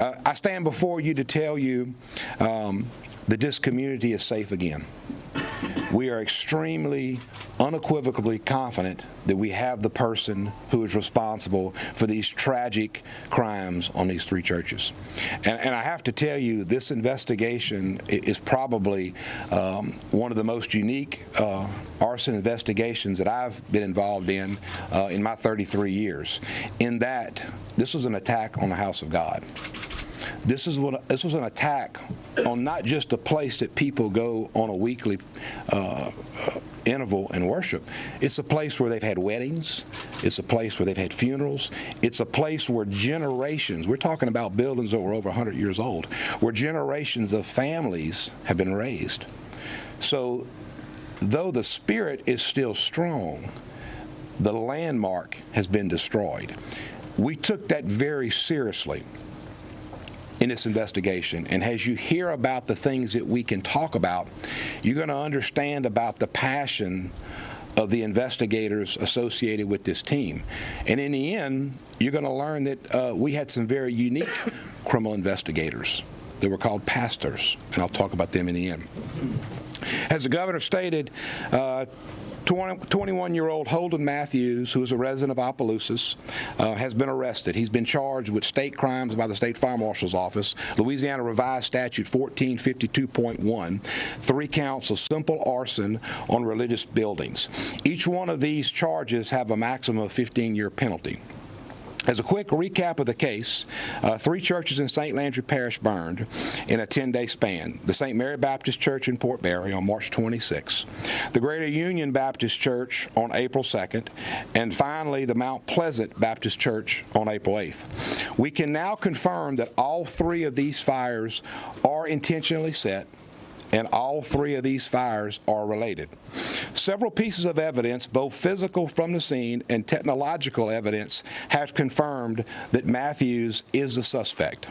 I stand before you to tell you that this community is safe again. We are extremely, unequivocally confident that we have the person who is responsible for these tragic crimes on these three churches. And I have to tell you, this investigation is probably one of the most unique arson investigations that I've been involved in my 33 years, in that this was an attack on the house of God. This was an attack on not just a place that people go on a weekly interval and worship. It's a place where they've had weddings. It's a place where they've had funerals. It's a place where generations, we're talking about buildings that were over 100 years old, where generations of families have been raised. So though the spirit is still strong, the landmark has been destroyed. We took that very seriously in this investigation, and as you hear about the things that we can talk about, you're going to understand about the passion of the investigators associated with this team. And in the end, you're going to learn that we had some very unique criminal investigators. They were called pastors, and I'll talk about them in the end. As the governor stated, 21-year-old Holden Matthews, who is a resident of Opelousas, has been arrested. He's been charged with state crimes by the state fire marshal's office, Louisiana revised statute 1452.1, 3 counts of simple arson on religious buildings. Each one of these charges have a maximum of 15-year penalty. As a quick recap of the case, 3 churches in St. Landry Parish burned in a 10-day span. The St. Mary Baptist Church in Port Barre on March 26, the Greater Union Baptist Church on April 2nd, and finally the Mount Pleasant Baptist Church on April 8th. We can now confirm that all 3 of these fires are intentionally set, and all 3 of these fires are related. Several pieces of evidence, both physical from the scene and technological evidence, have confirmed that Matthews is the suspect.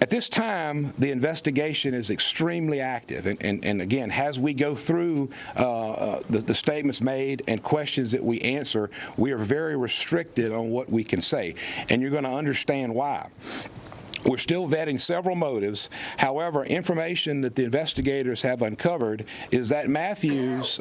At this time, the investigation is extremely active, and again, as we go through the statements made and questions that we answer, we are very restricted on what we can say, and you're going to understand why. We're still vetting several motives. However, information that the investigators have uncovered is that Matthews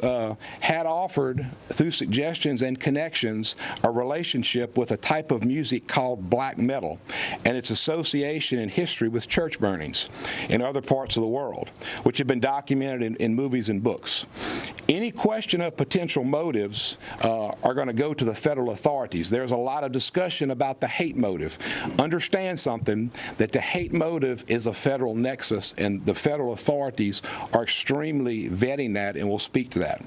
had offered, through suggestions and connections, a relationship with a type of music called black metal and its association in history with church burnings in other parts of the world, which have been documented in movies and books. Any question of potential motives are going to go to the federal authorities. There's a lot of discussion about the hate motive. Understand something, that the hate motive is a federal nexus, and the federal authorities are extremely vetting that, and will speak to that.